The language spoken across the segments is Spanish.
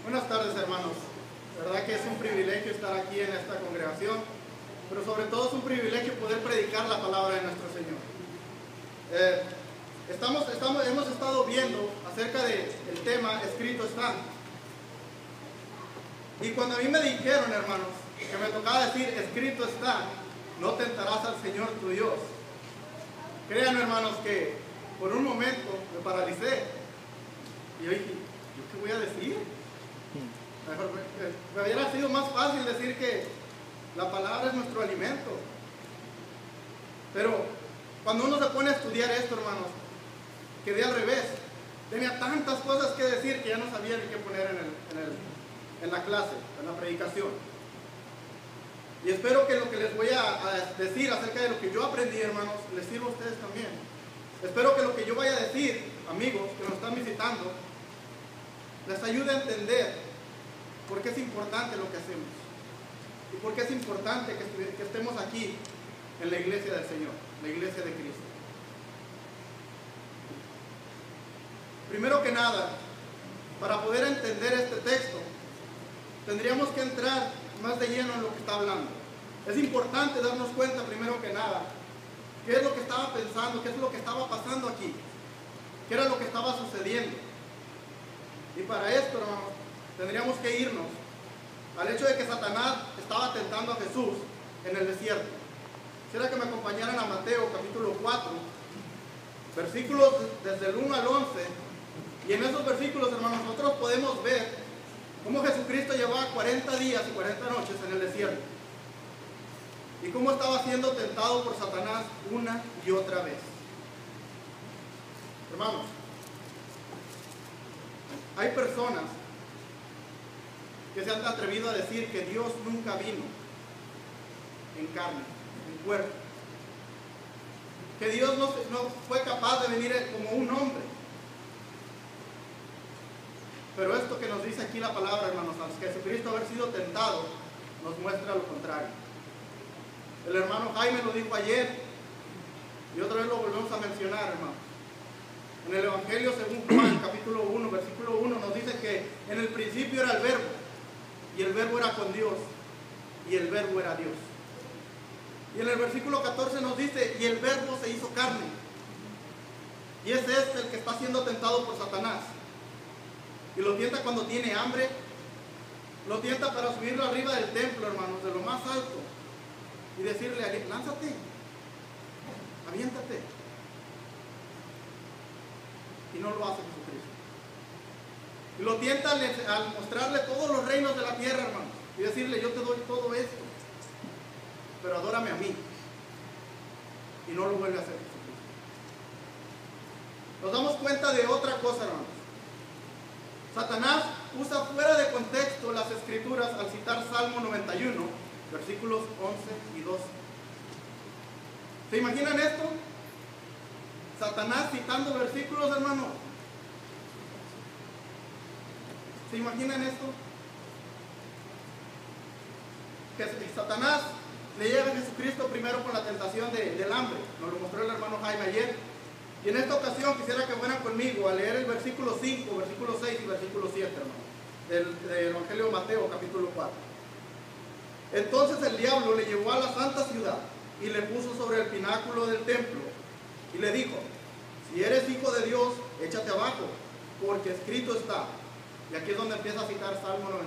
Buenas tardes, hermanos. La verdad que es un privilegio estar aquí en esta congregación, pero sobre todo es un privilegio poder predicar la palabra de nuestro Señor. Hemos estado viendo acerca del tema escrito está. Y cuando a mí me dijeron, hermanos, que me tocaba decir escrito está, no tentarás al Señor tu Dios. Crean, hermanos, que por un momento me paralicé. Y yo dije, ¿yo qué voy a decir? Mejor, me hubiera sido más fácil decir que la palabra es nuestro alimento. Pero cuando uno se pone a estudiar esto, hermanos, quedé al revés. Tenía tantas cosas que decir que ya no sabía ni qué poner en la clase, en la predicación. Y espero que lo que les voy a decir acerca de lo que yo aprendí, hermanos, les sirva a ustedes también. Espero que lo que yo vaya a decir, amigos que nos están visitando, les ayude a entender por qué es importante lo que hacemos y por qué es importante que estemos aquí en la iglesia del Señor, la iglesia de Cristo. Primero que nada, para poder entender este texto, tendríamos que entrar más de lleno en lo que está hablando. Es importante darnos cuenta, primero que nada, qué es lo que estaba pensando, qué es lo que estaba pasando aquí, qué era lo que estaba sucediendo. Y para esto, hermanos, tendríamos que irnos al hecho de que Satanás estaba tentando a Jesús en el desierto. Quisiera que me acompañaran a Mateo capítulo 4, versículos desde el 1 al 11. Y en esos versículos, hermanos, nosotros podemos ver cómo Jesucristo llevaba 40 días y 40 noches en el desierto. Y cómo estaba siendo tentado por Satanás una y otra vez. Hermanos, hay personas que se han atrevido a decir que Dios nunca vino en carne, en cuerpo. Que Dios no fue capaz de venir como un hombre. Pero esto que nos dice aquí la palabra, hermanos, al Jesucristo haber sido tentado, nos muestra lo contrario. El hermano Jaime lo dijo ayer y otra vez lo volvemos a mencionar, hermanos. En el Evangelio según Juan, capítulo 1, versículo 1, nos dice que en el principio era el Verbo, y el Verbo era con Dios, y el Verbo era Dios. Y en el versículo 14 nos dice, y el Verbo se hizo carne. Y es el que está siendo tentado por Satanás. Y lo tienta cuando tiene hambre, lo tienta para subirlo arriba del templo, hermanos, de lo más alto, y decirle, lánzate, aviéntate. Y no lo hace Jesucristo. Y lo tienta al mostrarle todos los reinos de la tierra, hermanos, y decirle, yo te doy todo esto, pero adórame a mí. Y no lo vuelve a hacer Jesucristo. Nos damos cuenta de otra cosa, hermanos. Satanás usa fuera de contexto las escrituras al citar Salmo 91, versículos 11 y 12. ¿Se imaginan esto? Satanás citando versículos, hermano. ¿Se imaginan esto? Que Satanás le llega a Jesucristo primero con la tentación del hambre. Nos lo mostró el hermano Jaime ayer. Y en esta ocasión quisiera que fueran conmigo a leer el versículo 5, versículo 6 y versículo 7, hermano, del Evangelio de Mateo, capítulo 4. Entonces el diablo le llevó a la santa ciudad y le puso sobre el pináculo del templo y le dijo, si eres hijo de Dios, échate abajo, porque escrito está. Y aquí es donde empieza a citar Salmo 91.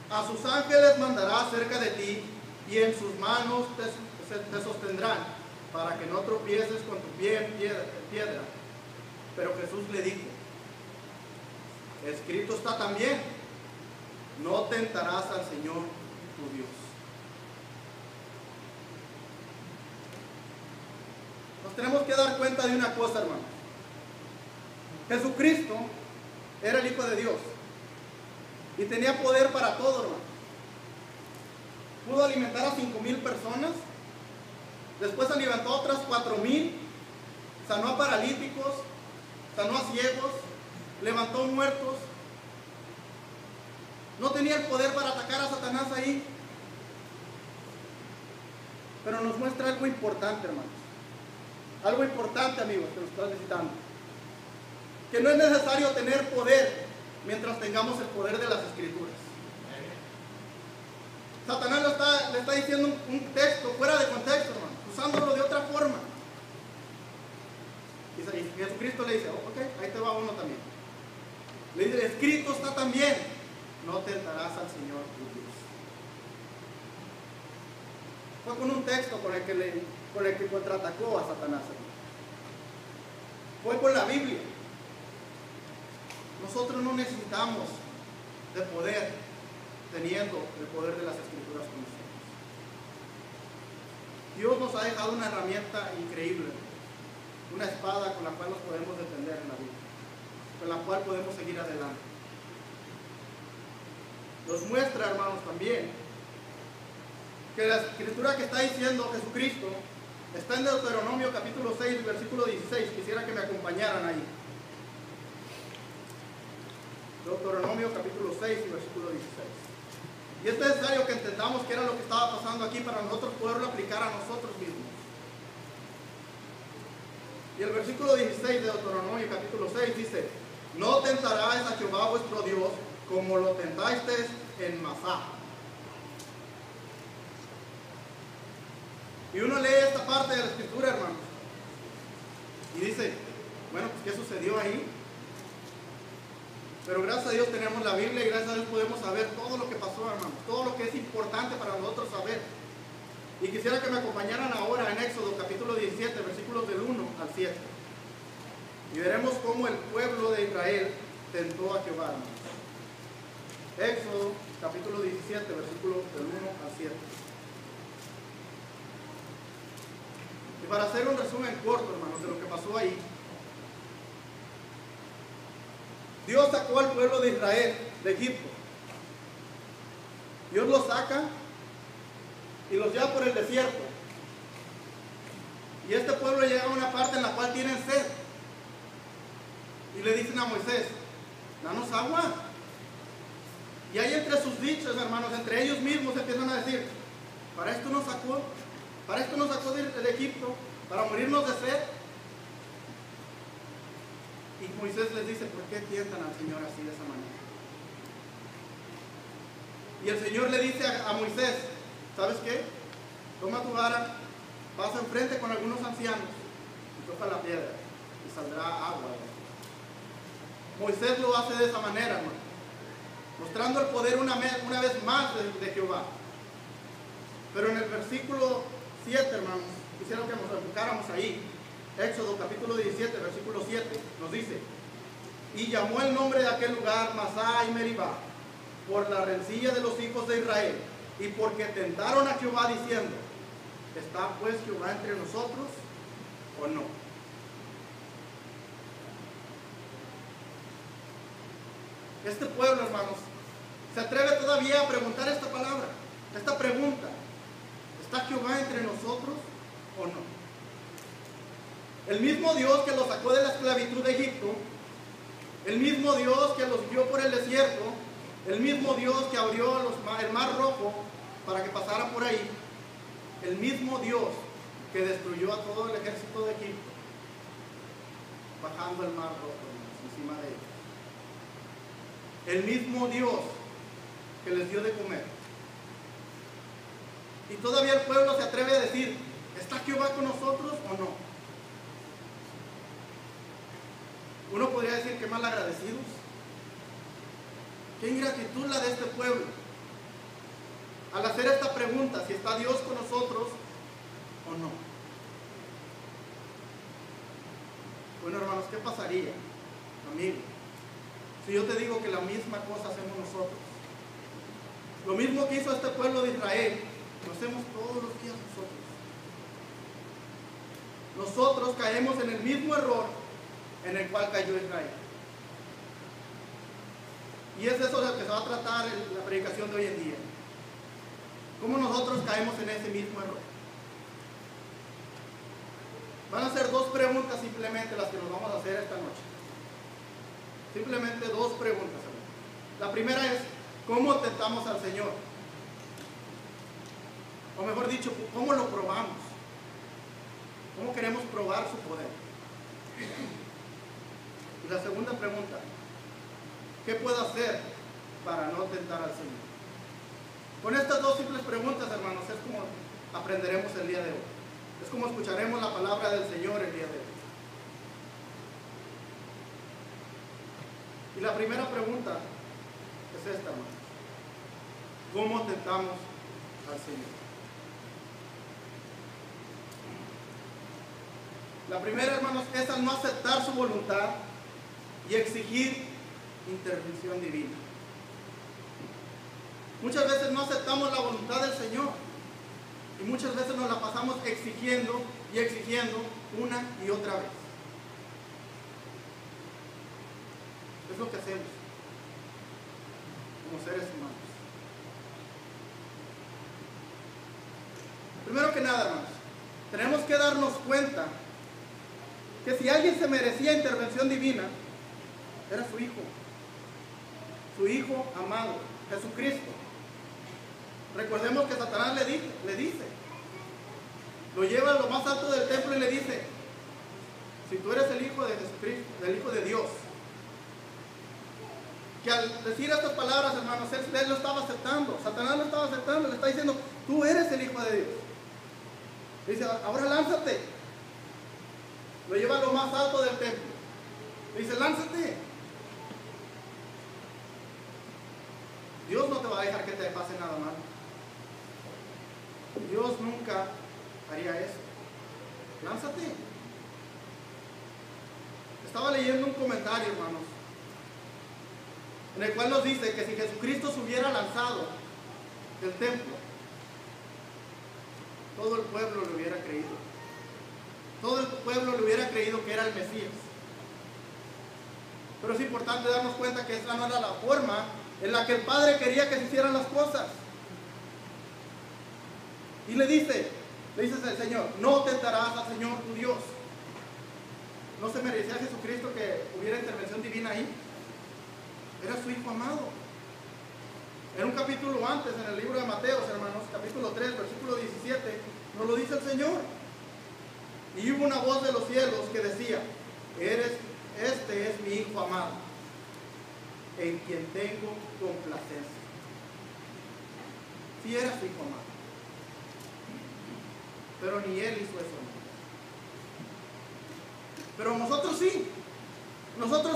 A sus ángeles mandará cerca de ti y en sus manos te sostendrán, para que no tropieces con tu pie en piedra. Pero Jesús le dijo, escrito está también, no tentarás al Señor tu Dios. Nos tenemos que dar cuenta de una cosa, hermanos. Jesucristo era el Hijo de Dios y tenía poder para todo, hermano. Pudo alimentar a 5,000 personas. Después alimentó a otras 4,000, sanó a paralíticos, sanó a ciegos, levantó muertos. No tenía el poder para atacar a Satanás ahí. Pero nos muestra algo importante, hermanos. Algo importante, amigos, que nos están visitando. Que no es necesario tener poder mientras tengamos el poder de las Escrituras. Satanás le está diciendo un texto fuera de contexto, hermano, usándolo de otra forma. Y Jesucristo le dice, oh, ok, ahí te va uno también. Le dice, escrito está también, no tentarás al Señor tu Dios. Fue con un texto con el que contraatacó a Satanás, hermano. Fue con la Biblia. Nosotros no necesitamos de poder teniendo el poder de las Escrituras con nosotros. Dios nos ha dejado una herramienta increíble, una espada con la cual nos podemos defender en la vida, con la cual podemos seguir adelante. Nos muestra, hermanos, también que la Escritura que está diciendo Jesucristo está en Deuteronomio capítulo 6, versículo 16. Quisiera que me acompañaran ahí. Deuteronomio capítulo 6 y versículo 16. Y es necesario que entendamos qué era lo que estaba pasando aquí para nosotros poderlo aplicar a nosotros mismos. Y el versículo 16 de Deuteronomio capítulo 6 dice: no tentarás a Jehová vuestro Dios como lo tentasteis en Masá. Y uno lee esta parte de la Escritura, hermanos, y dice, bueno, pues ¿qué sucedió ahí? Pero gracias a Dios tenemos la Biblia y gracias a Dios podemos saber todo lo que pasó, hermanos, todo lo que es importante para nosotros saber. Y quisiera que me acompañaran ahora en Éxodo capítulo 17, versículos del 1 al 7. Y veremos cómo el pueblo de Israel tentó a Jehová, hermanos. Éxodo capítulo 17, versículos del 1 al 7. Y para hacer un resumen corto, hermanos, de lo que pasó ahí, Dios sacó al pueblo de Israel de Egipto. Dios los saca y los lleva por el desierto. Y este pueblo llega a una parte en la cual tienen sed. Y le dicen a Moisés, danos agua. Y ahí entre sus dichos, hermanos, entre ellos mismos empiezan a decir, para esto nos sacó de Egipto, para morirnos de sed. Y Moisés les dice, ¿por qué tientan al Señor así de esa manera? Y el Señor le dice a Moisés, ¿sabes qué? Toma tu vara, pasa enfrente con algunos ancianos y toca la piedra y saldrá agua. Moisés lo hace de esa manera, hermano, mostrando el poder una vez más de Jehová. Pero en el versículo 7, hermanos, quisiera que nos enfocáramos ahí. Éxodo capítulo 17, versículo 7, nos dice, y llamó el nombre de aquel lugar Masá y Meribá, por la rencilla de los hijos de Israel, y porque tentaron a Jehová diciendo, ¿está pues Jehová entre nosotros o no? Este pueblo, hermanos, se atreve todavía a preguntar esta palabra, esta pregunta, ¿está Jehová entre nosotros o no? El mismo Dios que los sacó de la esclavitud de Egipto, el mismo Dios que los guió por el desierto, el mismo Dios que abrió el mar rojo para que pasaran por ahí, el mismo Dios que destruyó a todo el ejército de Egipto, bajando el mar rojo encima de ellos. El mismo Dios que les dio de comer. Y todavía el pueblo se atreve a decir, ¿está Jehová con nosotros o no? Uno podría decir que mal agradecidos. Qué ingratitud la de este pueblo. Al hacer esta pregunta, si está Dios con nosotros o no. Bueno, hermanos, ¿qué pasaría, amigo, si yo te digo que la misma cosa hacemos nosotros? Lo mismo que hizo este pueblo de Israel, lo hacemos todos los días nosotros. Nosotros caemos en el mismo error en el cual cayó Israel. Y es eso de lo que se va a tratar en la predicación de hoy en día. ¿Cómo nosotros caemos en ese mismo error? Van a ser dos preguntas simplemente las que nos vamos a hacer esta noche. Simplemente dos preguntas, hermano. La primera es, ¿cómo tentamos al Señor? O mejor dicho, ¿cómo lo probamos? ¿Cómo queremos probar su poder? Y la segunda pregunta, ¿qué puedo hacer para no tentar al Señor? Con estas dos simples preguntas, hermanos, es como aprenderemos el día de hoy. Es como escucharemos la palabra del Señor el día de hoy. Y la primera pregunta es esta, hermanos. ¿Cómo tentamos al Señor? La primera, hermanos, es al no aceptar su voluntad y exigir intervención divina. Muchas veces no aceptamos la voluntad del Señor y muchas veces nos la pasamos exigiendo y exigiendo una y otra vez. Es lo que hacemos como seres humanos. Primero que nada, hermanos, tenemos que darnos cuenta que si alguien se merecía intervención divina, era su Hijo amado, Jesucristo. Recordemos que Satanás le dice, lo lleva a lo más alto del templo y le dice, si tú eres el Hijo de Jesucristo, el Hijo de Dios, que al decir estas palabras, hermanos, él lo estaba aceptando, Satanás lo estaba aceptando, le está diciendo, tú eres el Hijo de Dios. Le dice, ahora lánzate. Lo lleva a lo más alto del templo. Le dice, lánzate. Dios no te va a dejar que te pase nada mal. Dios nunca haría eso. Lánzate. Estaba leyendo un comentario, hermanos, en el cual nos dice que si Jesucristo se hubiera lanzado del templo, todo el pueblo le hubiera creído. Todo el pueblo le hubiera creído que era el Mesías. Pero es importante darnos cuenta que esa no era la forma en la que el Padre quería que se hicieran las cosas. Y le dice al Señor, no tentarás al Señor tu Dios. ¿No se merecía Jesucristo que hubiera intervención divina ahí? Era su Hijo amado. En un capítulo antes, en el libro de Mateo, hermanos, capítulo 3, versículo 17, nos lo dice el Señor. Y hubo una voz de los cielos que decía, este es mi Hijo amado, en quien tengo complacencia. Sí era su Hijo amado, pero ni él hizo eso. Pero nosotros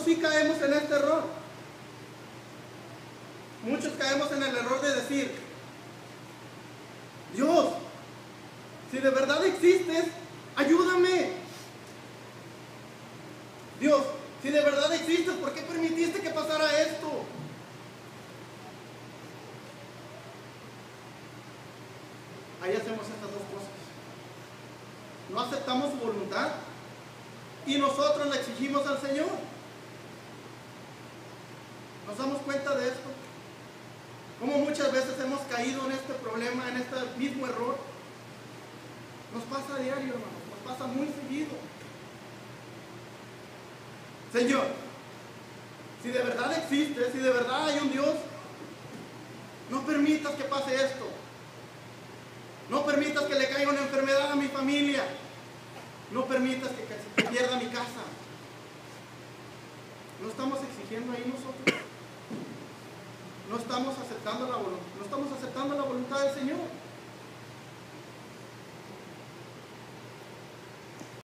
sí caemos en este error. Muchos caemos en el error de decir, Dios, si de verdad existes, ayúdame. Dios, si de verdad existes, ¿por qué permitiste que pasara esto? Ahí hacemos estas dos cosas. No aceptamos su voluntad y nosotros le exigimos al Señor. ¿Nos damos cuenta de esto? Como muchas veces hemos caído en este problema, en este mismo error. Nos pasa a diario, hermanos, nos pasa muy seguido. Señor, si de verdad existe, si de verdad hay un Dios, no permitas que pase esto. No permitas que le caiga una enfermedad a mi familia. No permitas que pierda mi casa. ¿No estamos exigiendo ahí nosotros? No estamos aceptando la voluntad del Señor.